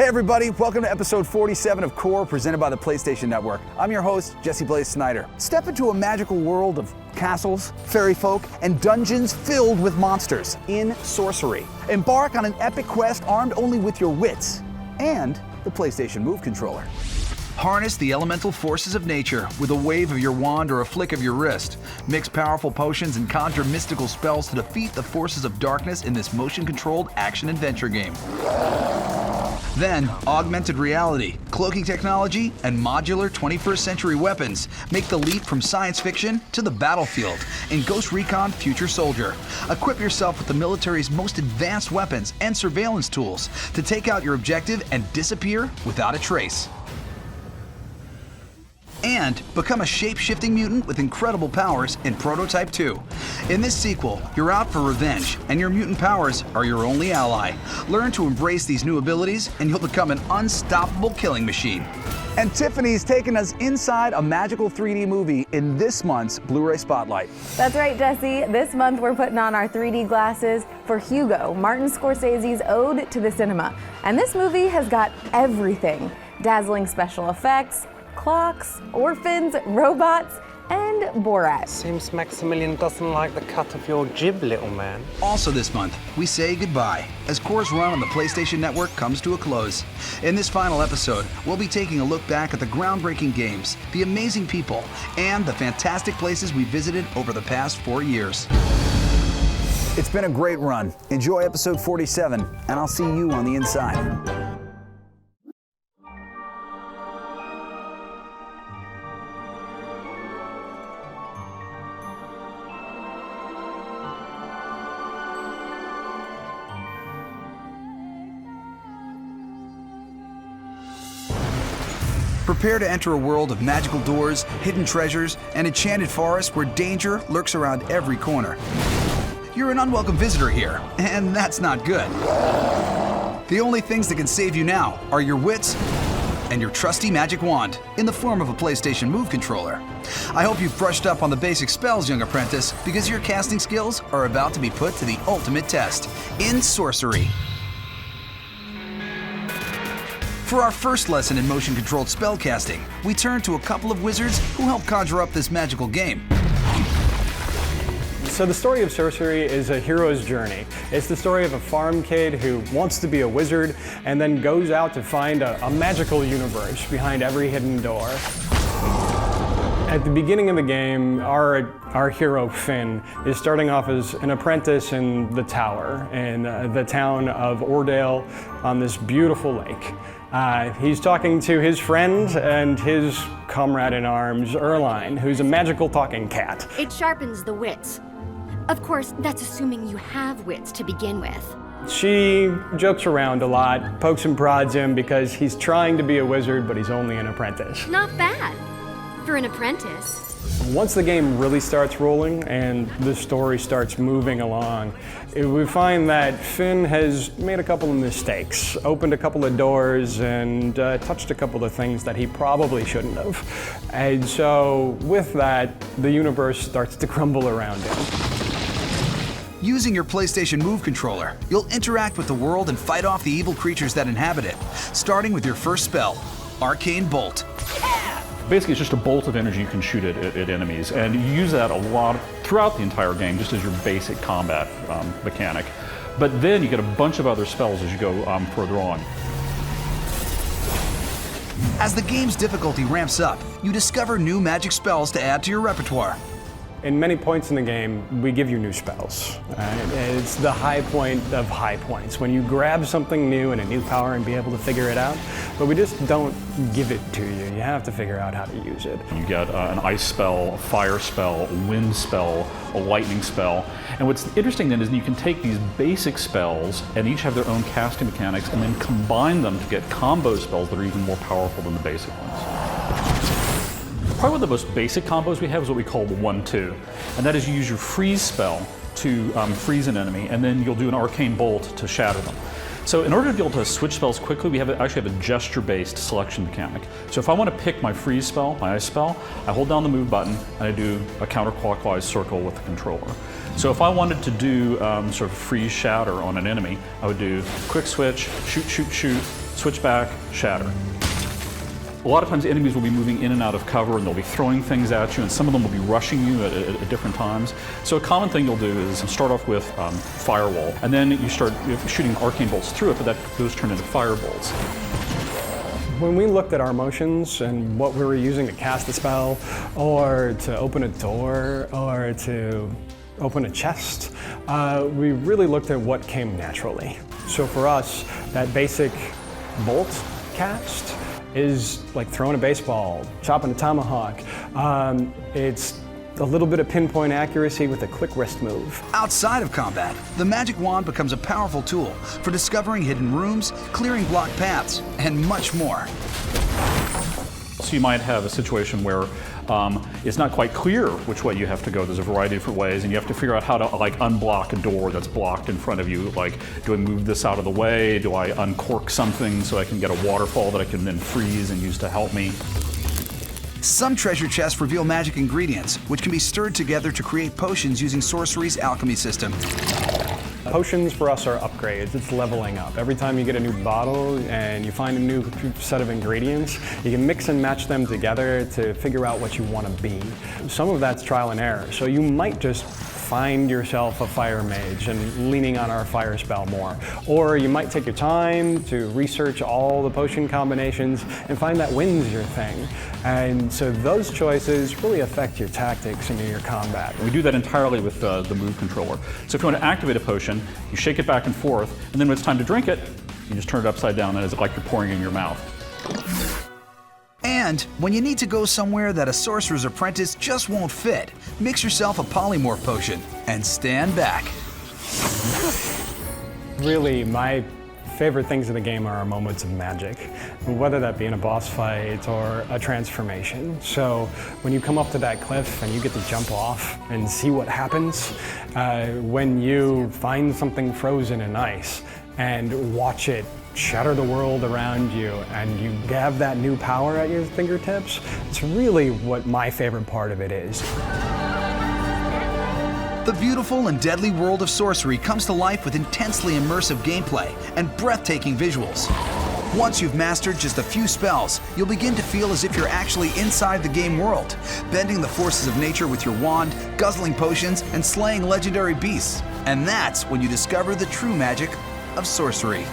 Hey everybody, welcome to episode 47 of Qore, presented by the PlayStation Network. I'm your host, Jesse Blaze Snyder. Step into a magical world of castles, fairy folk, and dungeons filled with monsters in sorcery. Embark on an epic quest armed only with your wits and the PlayStation Move controller. Harness the elemental forces of nature with a wave of your wand or a flick of your wrist. Mix powerful potions and conjure mystical spells to defeat the forces of darkness in this motion-controlled action-adventure game. Then, augmented reality, cloaking technology, and modular 21st century weapons make the leap from science fiction to the battlefield in Ghost Recon Future Soldier. Equip yourself with the military's most advanced weapons and surveillance tools to take out your objective and disappear without a trace. And become a shape-shifting mutant with incredible powers in Prototype 2. In this sequel, you're out for revenge, and your mutant powers are your only ally. Learn to embrace these new abilities, and you'll become an unstoppable killing machine. And Tiffany's taking us inside a magical 3D movie in this month's Blu-ray Spotlight. That's right, Jesse. This month we're putting on our 3D glasses for Hugo, Martin Scorsese's Ode to the Cinema. And this movie has got everything. Dazzling special effects, clocks, orphans, robots, and Borat. Seems Maximilian doesn't like the cut of your jib, little man. Also this month, we say goodbye as Qore's run on the PlayStation Network comes to a close. In this final episode, we'll be taking a look back at the groundbreaking games, the amazing people, and the fantastic places we visited over the past 4 years. It's been a great run. Enjoy episode 47, and I'll see you on the inside. Prepare to enter a world of magical doors, hidden treasures, and enchanted forests where danger lurks around every corner. You're an unwelcome visitor here, and that's not good. The only things that can save you now are your wits and your trusty magic wand in the form of a PlayStation Move controller. I hope you've brushed up on the basic spells, young apprentice, because your casting skills are about to be put to the ultimate test in sorcery. For our first lesson in motion-controlled spellcasting, we turn to a couple of wizards who help conjure up this magical game. So the story of sorcery is a hero's journey. It's the story of a farm kid who wants to be a wizard and then goes out to find a magical universe behind every hidden door. At the beginning of the game, our hero, Finn, is starting off as an apprentice in the tower in the town of Ordale on this beautiful lake. He's talking to his friend and his comrade in arms, Erline, who's a magical talking cat. It sharpens the wits. Of course, that's assuming you have wits to begin with. She jokes around a lot, pokes and prods him because he's trying to be a wizard, but he's only an apprentice. Not bad for an apprentice. Once the game really starts rolling and the story starts moving along, we find that Finn has made a couple of mistakes, opened a couple of doors, and touched a couple of things that he probably shouldn't have. And so with that, the universe starts to crumble around him. Using your PlayStation Move controller, you'll interact with the world and fight off the evil creatures that inhabit it, starting with your first spell, Arcane Bolt. Basically, it's just a bolt of energy you can shoot at enemies, and you use that a lot throughout the entire game, just as your basic combat mechanic. But then you get a bunch of other spells as you go further on. As the game's difficulty ramps up, you discover new magic spells to add to your repertoire. In many points in the game, we give you new spells. It's the high point of high points, when you grab something new and a new power and be able to figure it out, but we just don't give it to you. You have to figure out how to use it. You get an ice spell, a fire spell, a wind spell, a lightning spell. And what's interesting then is you can take these basic spells and each have their own casting mechanics and then combine them to get combo spells that are even more powerful than the basic ones. Probably one of the most basic combos we have is what we call the 1-2, and that is you use your freeze spell to freeze an enemy, and then you'll do an arcane bolt to shatter them. So in order to be able to switch spells quickly, we actually have a gesture-based selection mechanic. So if I want to pick my freeze spell, my ice spell, I hold down the move button and I do a counterclockwise circle with the controller. So if I wanted to do sort of freeze shatter on an enemy, I would do quick switch, shoot, shoot, shoot, switch back, shatter. A lot of times enemies will be moving in and out of cover and they'll be throwing things at you, and some of them will be rushing you at different times. So a common thing you'll do is start off with firewall, and then you start shooting arcane bolts through it, but those turn into firebolts. When we looked at our motions and what we were using to cast a spell, or to open a door, or to open a chest, we really looked at what came naturally. So for us, that basic bolt cast is like throwing a baseball, chopping a tomahawk. It's a little bit of pinpoint accuracy with a quick wrist move. Outside of combat, the magic wand becomes a powerful tool for discovering hidden rooms, clearing blocked paths, and much more. So you might have a situation where it's not quite clear which way you have to go. There's a variety of different ways, and you have to figure out how to like unblock a door that's blocked in front of you. Like, do I move this out of the way? Do I uncork something so I can get a waterfall that I can then freeze and use to help me? Some treasure chests reveal magic ingredients, which can be stirred together to create potions using sorcery's alchemy system. Potions for us are upgrades. It's leveling up. Every time you get a new bottle and you find a new set of ingredients, you can mix and match them together to figure out what you want to be. Some of that's trial and error, so you might just find yourself a fire mage and leaning on our fire spell more. Or you might take your time to research all the potion combinations and find that wind's your thing. And so those choices really affect your tactics and your combat. We do that entirely with the move controller. So if you want to activate a potion, you shake it back and forth, and then when it's time to drink it, you just turn it upside down, and it's like you're pouring it in your mouth. And when you need to go somewhere that a sorcerer's apprentice just won't fit, mix yourself a polymorph potion and stand back. Really, my favorite things in the game are our moments of magic, whether that be in a boss fight or a transformation. So when you come up to that cliff and you get to jump off and see what happens, when you find something frozen in ice and watch it shatter the world around you and you have that new power at your fingertips, it's really what my favorite part of it is. The beautiful and deadly world of sorcery comes to life with intensely immersive gameplay and breathtaking visuals. Once you've mastered just a few spells, you'll begin to feel as if you're actually inside the game world, bending the forces of nature with your wand, guzzling potions, and slaying legendary beasts. And that's when you discover the true magic of sorcery.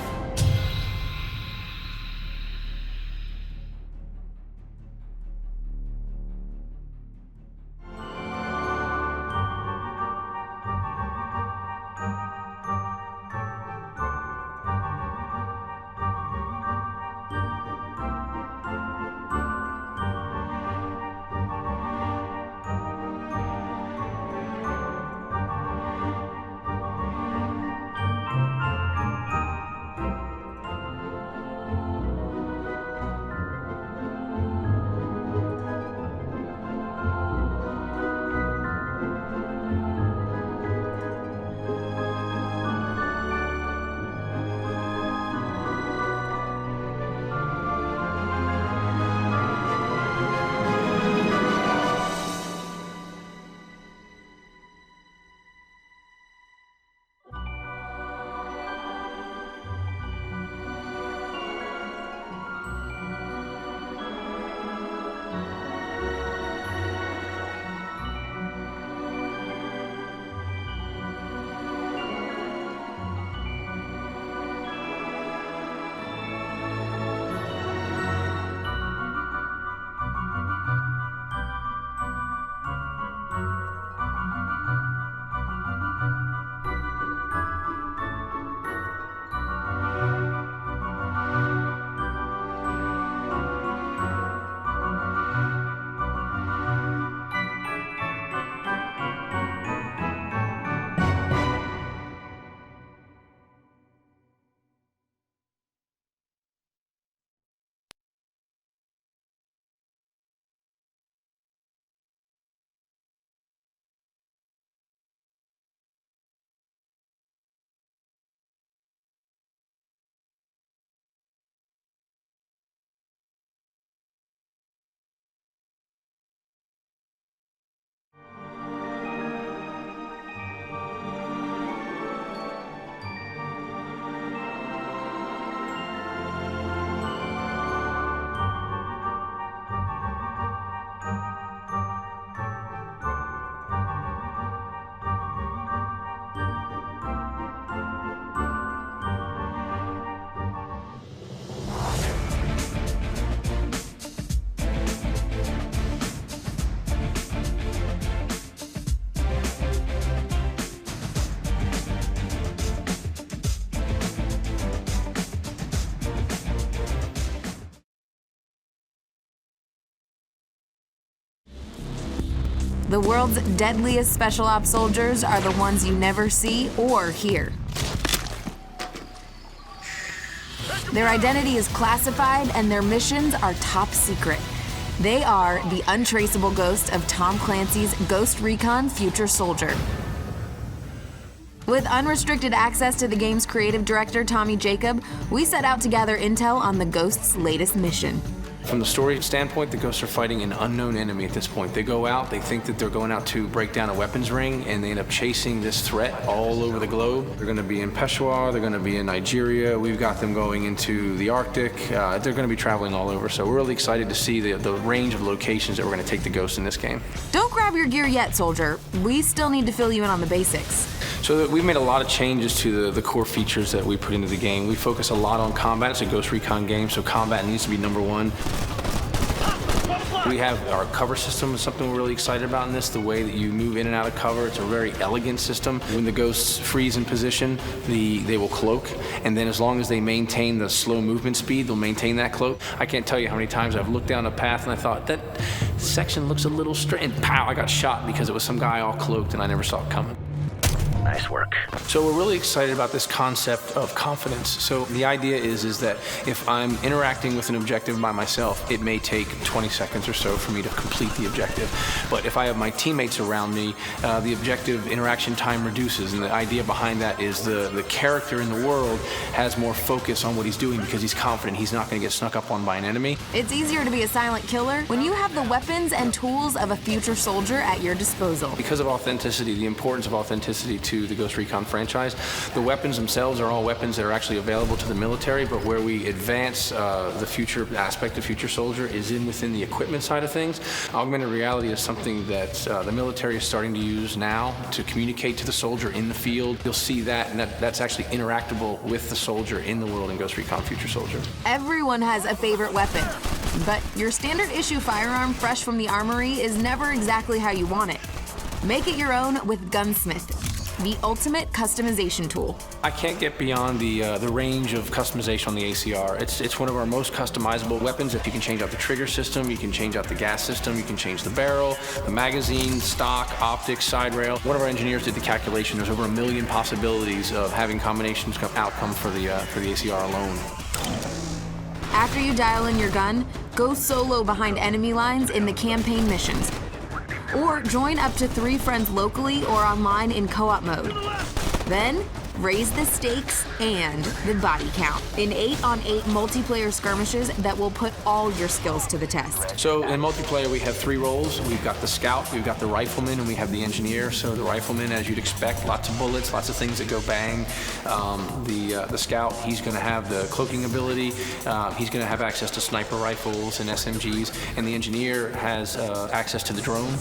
The world's deadliest special ops soldiers are the ones you never see or hear. Their identity is classified and their missions are top secret. They are the untraceable ghost of Tom Clancy's Ghost Recon Future Soldier. With unrestricted access to the game's creative director, Tommy Jacob, we set out to gather intel on the Ghost's latest mission. From the story standpoint, the Ghosts are fighting an unknown enemy at this point. They go out, they think that they're going out to break down a weapons ring, and they end up chasing this threat all over the globe. They're going to be in Peshawar, they're going to be in Nigeria, we've got them going into the Arctic. They're going to be traveling all over, so we're really excited to see the range of locations that we're going to take the Ghosts in this game. Don't grab your gear yet, soldier. We still need to fill you in on the basics. So we've made a lot of changes to the core features that we put into the game. We focus a lot on combat. It's a Ghost Recon game, so combat needs to be number one. We have our cover system, is something we're really excited about in this. The way that you move in and out of cover, it's a very elegant system. When the ghosts freeze in position, they will cloak, and then as long as they maintain the slow movement speed, they'll maintain that cloak. I can't tell you how many times I've looked down a path and I thought, that section looks a little straight, and pow, I got shot because it was some guy all cloaked and I never saw it coming. Nice work. So we're really excited about this concept of confidence. So the idea is that if I'm interacting with an objective by myself, it may take 20 seconds or so for me to complete the objective. But if I have my teammates around me, the objective interaction time reduces. And the idea behind that is the character in the world has more focus on what he's doing because he's confident he's not going to get snuck up on by an enemy. It's easier to be a silent killer when you have the weapons and tools of a future soldier at your disposal. Because of authenticity, the importance of authenticity to the Ghost Recon franchise, the weapons themselves are all weapons that are actually available to the military, but where we advance the future aspect of Future Soldier is within the equipment side of things. Augmented reality is something that the military is starting to use now to communicate to the soldier in the field. You'll see that, and that's actually interactable with the soldier in the world in Ghost Recon Future Soldier. Everyone has a favorite weapon, but your standard issue firearm fresh from the armory is never exactly how you want it. Make it your own with Gunsmith, the ultimate customization tool. I can't get beyond the range of customization on the ACR. It's one of our most customizable weapons. If you can change out the trigger system, you can change out the gas system, you can change the barrel, the magazine, stock, optics, side rail. One of our engineers did the calculation. There's over 1 million possibilities of having combinations outcome for the ACR alone. After you dial in your gun, go solo behind enemy lines in the campaign missions. Or join up to 3 friends locally or online in co-op mode. Then, raise the stakes and the body count in 8-on-8 multiplayer skirmishes that will put all your skills to the test. So in multiplayer, we have 3 roles. We've got the scout, we've got the rifleman, and we have the engineer. So the rifleman, as you'd expect, lots of bullets, lots of things that go bang. The scout, he's going to have the cloaking ability. He's going to have access to sniper rifles and SMGs. And the engineer has access to the drone,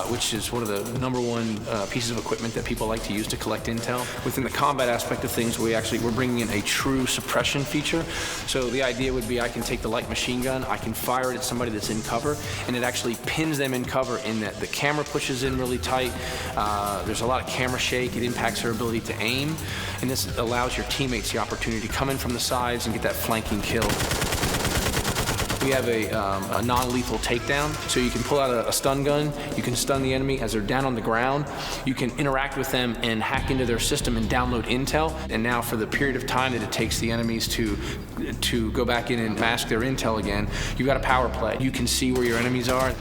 which is one of the #1 pieces of equipment that people like to use to collect intel. Within the combat aspect of things, we're bringing in a true suppression feature. So the idea would be I can take the light machine gun, I can fire it at somebody that's in cover, and it actually pins them in cover in that the camera pushes in really tight. There's a lot of camera shake. It impacts their ability to aim, and this allows your teammates the opportunity to come in from the sides and get that flanking kill. We have a non-lethal takedown, so you can pull out a stun gun, you can stun the enemy as they're down on the ground, you can interact with them and hack into their system and download intel, and now for the period of time that it takes the enemies to go back in and mask their intel again, you've got a power play. You can see where your enemies are.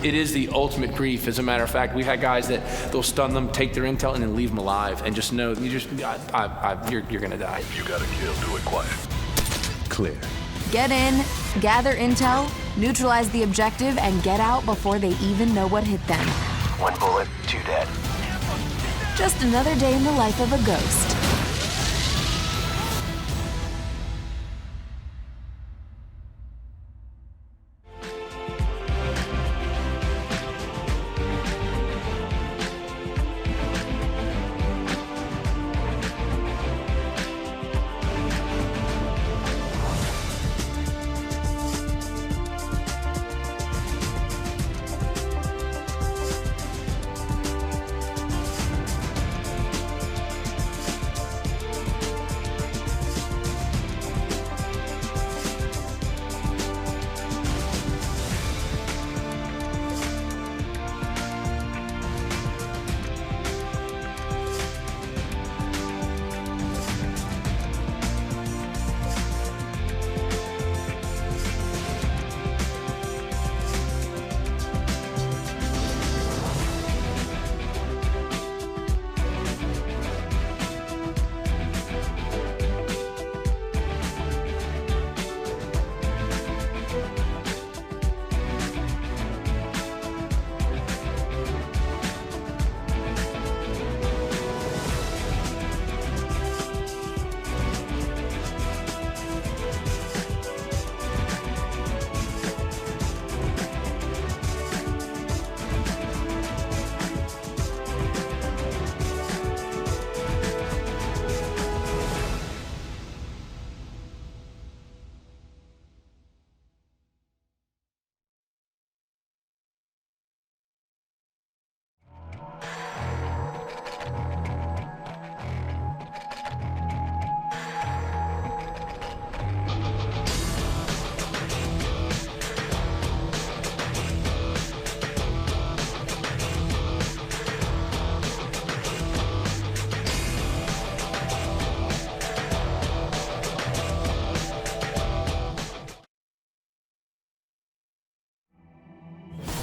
It is the ultimate grief. As a matter of fact, we've had guys that they'll stun them, take their intel, and then leave them alive, and just know you're gonna die. If you got a kill, do it quiet. Clear. Get in, gather intel, neutralize the objective, and get out before they even know what hit them. 1 bullet, 2 dead. Just another day in the life of a ghost.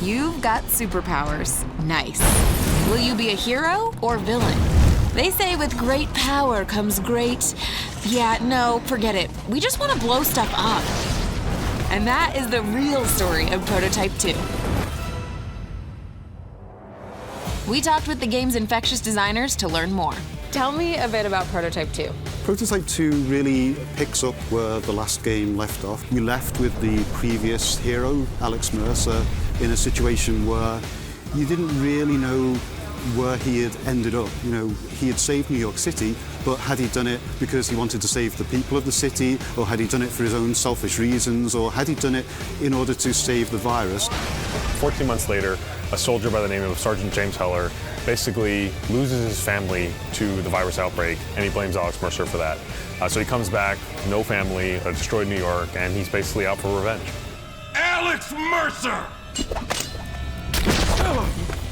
You've got superpowers. Nice. Will you be a hero or villain? They say with great power comes great... Yeah, no, forget it. We just want to blow stuff up. And that is the real story of Prototype 2. We talked with the game's infectious designers to learn more. Tell me a bit about Prototype 2. Prototype 2 really picks up where the last game left off. We left with the previous hero, Alex Mercer, in a situation where you didn't really know where he had ended up. You know, he had saved New York City, but had he done it because he wanted to save the people of the city, or had he done it for his own selfish reasons, or had he done it in order to save the virus? 14 months later, a soldier by the name of Sergeant James Heller basically loses his family to the virus outbreak, and he blames Alex Mercer for that. So he comes back, no family, a destroyed New York, and he's basically out for revenge. Alex Mercer!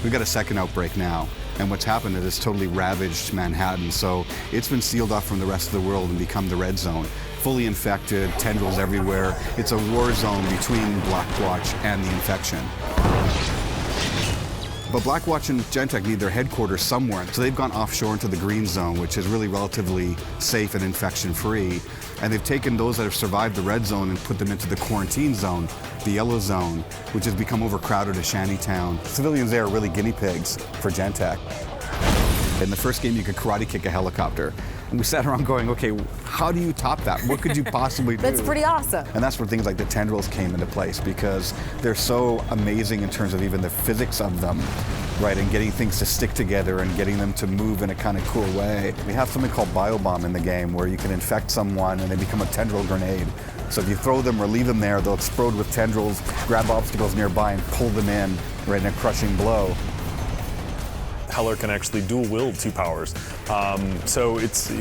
We've got a second outbreak now, and what's happened is it's totally ravaged Manhattan, so it's been sealed off from the rest of the world and become the red zone. Fully infected, tendrils everywhere. It's a war zone between Blackwatch and the infection. But Blackwatch and Gentek need their headquarters somewhere, so they've gone offshore into the green zone, which is really relatively safe and infection-free. And they've taken those that have survived the red zone and put them into the quarantine zone, the yellow zone, which has become overcrowded as shantytown. Civilians there are really guinea pigs for Gentek. In the first game, you could karate kick a helicopter. And we sat around going, okay, how do you top that? What could you possibly do? That's pretty awesome. And that's where things like the tendrils came into place, because they're so amazing in terms of even the physics of them, right? And getting things to stick together and getting them to move in a kind of cool way. We have something called Biobomb in the game where you can infect someone and they become a tendril grenade. So if you throw them or leave them there, they'll explode with tendrils, grab obstacles nearby and pull them in, right, in a crushing blow. Heller can actually dual-wield two powers. So it's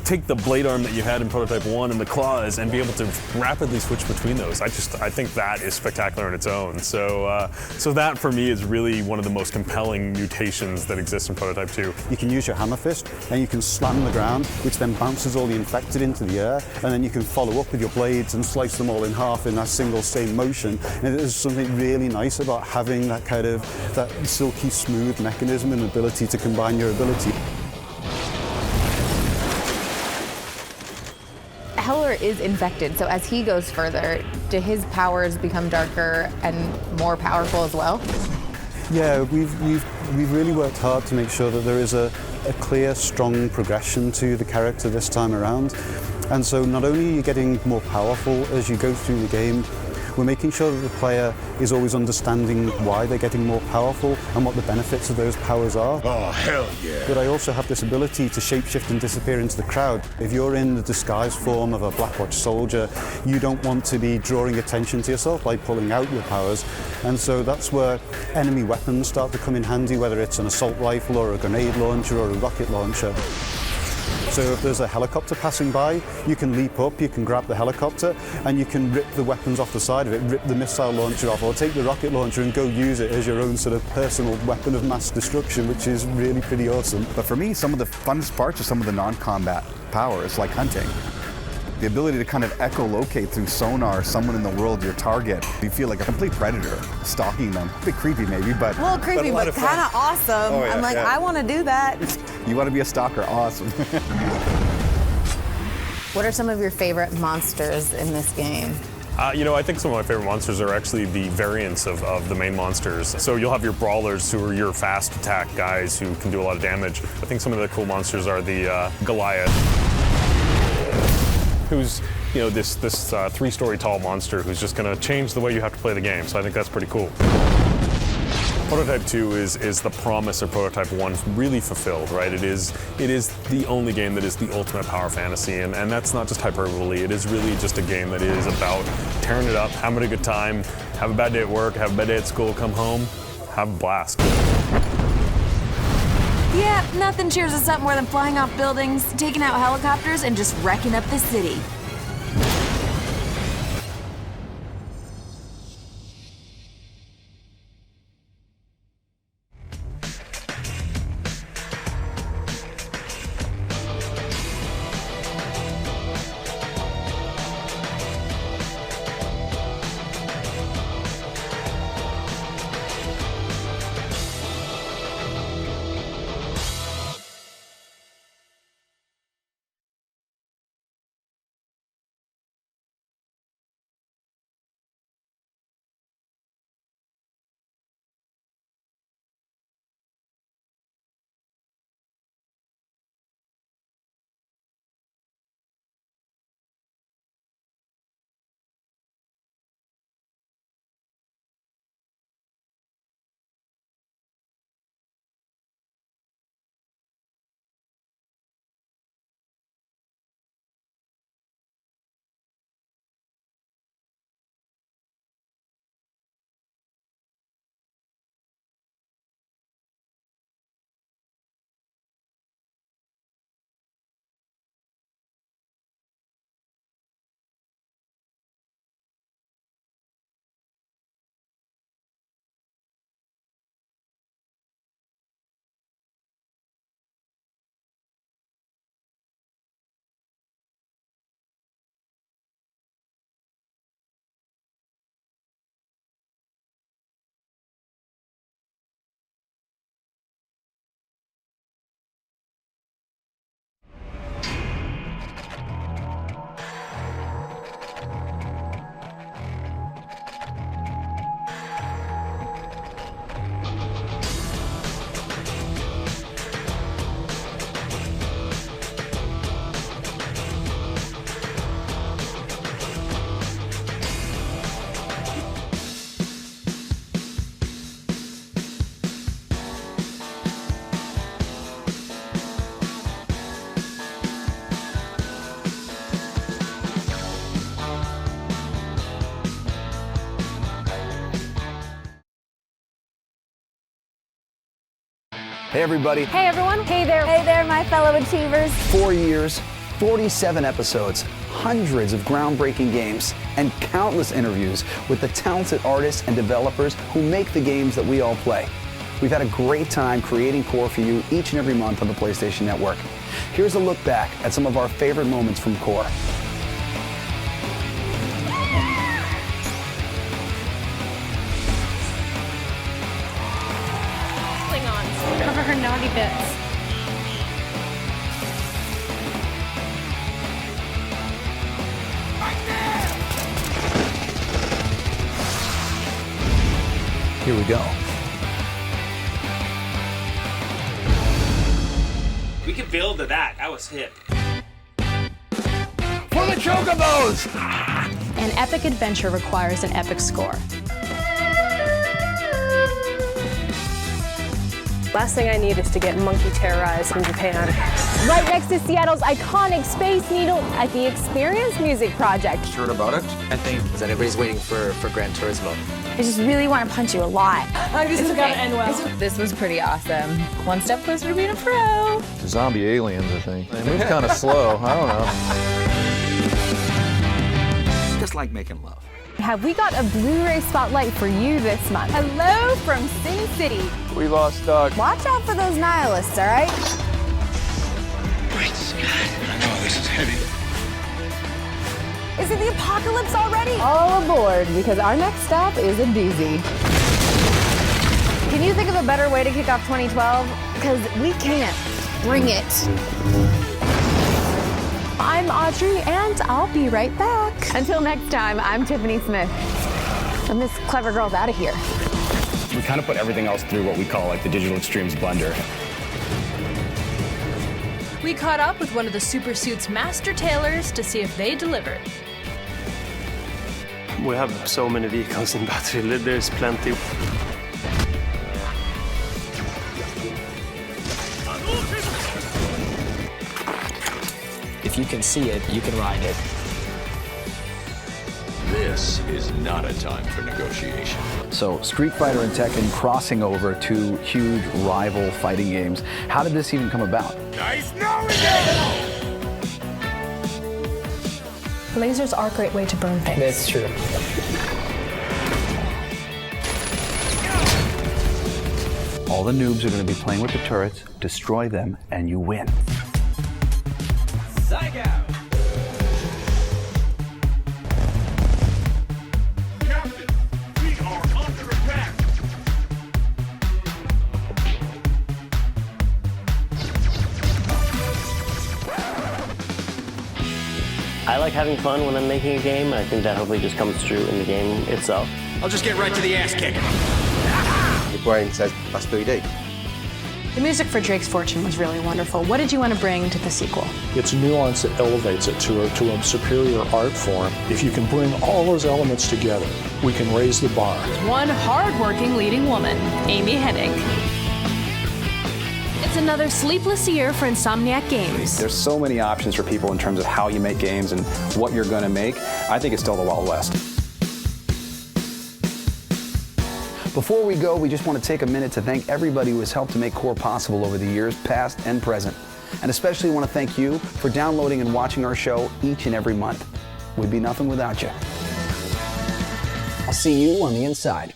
take the blade arm that you had in Prototype 1 and the claws and be able to rapidly switch between those. I think that is spectacular in its own. So that for me is really one of the most compelling mutations that exists in Prototype 2. You can use your hammer fist and you can slam the ground, which then bounces all the infected into the air, and then you can follow up with your blades and slice them all in half in that single same motion. And there's something really nice about having that kind of that silky smooth mechanism and ability to combine your ability. Heller is infected, so as he goes further, do his powers become darker and more powerful as well? Yeah, we've really worked hard to make sure that there is a clear, strong progression to the character this time around. And so not only are you getting more powerful as you go through the game, we're making sure that the player is always understanding why they're getting more powerful and what the benefits of those powers are. Oh, hell yeah. But I also have this ability to shapeshift and disappear into the crowd. If you're in the disguised form of a Blackwatch soldier, you don't want to be drawing attention to yourself by pulling out your powers. And so that's where enemy weapons start to come in handy, whether it's an assault rifle or a grenade launcher or a rocket launcher. So if there's a helicopter passing by, you can leap up, you can grab the helicopter, and you can rip the weapons off the side of it, rip the missile launcher off, or take the rocket launcher and go use it as your own sort of personal weapon of mass destruction, which is really pretty awesome. But for me, some of the funnest parts are some of the non-combat powers, like hunting. The ability to kind of echolocate through sonar someone in the world, your target. You feel like a complete predator stalking them. A bit creepy maybe, but a little creepy, but kind of awesome. Oh, yeah, I'm like, yeah. I want to do that. You want to be a stalker, awesome. What are some of your favorite monsters in this game? I think some of my favorite monsters are actually the variants of the main monsters. So you'll have your brawlers, who are your fast attack guys who can do a lot of damage. I think some of the cool monsters are the Goliath, who's this 3-story tall monster who's just going to change the way you have to play the game. So I think that's pretty cool. Prototype 2 is the promise of Prototype 1 really fulfilled, right? It is the only game that is the ultimate power fantasy, and that's not just hyperbole. It is really just a game that is about tearing it up, having a good time, have a bad day at work, have a bad day at school, come home, have a blast. Yeah, nothing cheers us up more than flying off buildings, taking out helicopters, and just wrecking up the city. Hey everybody. Hey everyone. Hey there, my fellow achievers. 4 years, 47 episodes, hundreds of groundbreaking games, and countless interviews with the talented artists and developers who make the games that we all play. We've had a great time creating Qore for you each and every month on the PlayStation Network. Here's a look back at some of our favorite moments from Qore. Cover her naughty bits. Here we go. We could build to that. That was hip. For the Chocobos! An epic adventure requires an epic score. Last thing I need is to get monkey terrorized in Japan. Right next to Seattle's iconic Space Needle at the Experience Music Project. Heard about it? I think everybody's waiting for Gran Turismo. I just really want to punch you a lot. This is gonna end well. This was pretty awesome. One step closer to being a pro. Zombie aliens, I think. They move kind of slow. I don't know. Just like making love. Have we got a Blu-ray spotlight for you this month? Hello from Sin City. We lost Doug. Watch out for those nihilists, all right? Great Scott. I know this is heavy. Is it the apocalypse already? All aboard, because our next stop is a doozy. Can you think of a better way to kick off 2012? Because we can't. Bring it. I'm Audrey, and I'll be right back. Until next time, I'm Tiffany Smith. And this clever girl's out of here. We kind of put everything else through what we call like the Digital Extremes blender. We caught up with one of the Super Suit's master tailors to see if they delivered. We have so many vehicles in Battlefield, there's plenty. If you can see it, you can ride it. This is not a time for negotiation. So Street Fighter and Tekken crossing over to huge rival fighting games. How did this even come about? Nice knowing you! Lasers are a great way to burn things. That's true. All the noobs are going to be playing with the turrets, destroy them, and you win. Psych out! Captain, we are under attack! I like having fun when I'm making a game. I think that hopefully just comes through in the game itself. I'll just get right to the ass kicking. Your brain says, that's what you do. The music for Drake's Fortune was really wonderful. What did you want to bring to the sequel? It's nuance that elevates it to a superior art form. If you can bring all those elements together, we can raise the bar. One hard-working leading woman, Amy Hennig. It's another sleepless year for Insomniac Games. There's so many options for people in terms of how you make games and what you're going to make. I think it's still the Wild West. Before we go, we just want to take a minute to thank everybody who has helped to make Qore possible over the years, past and present. And especially want to thank you for downloading and watching our show each and every month. We'd be nothing without you. I'll see you on the inside.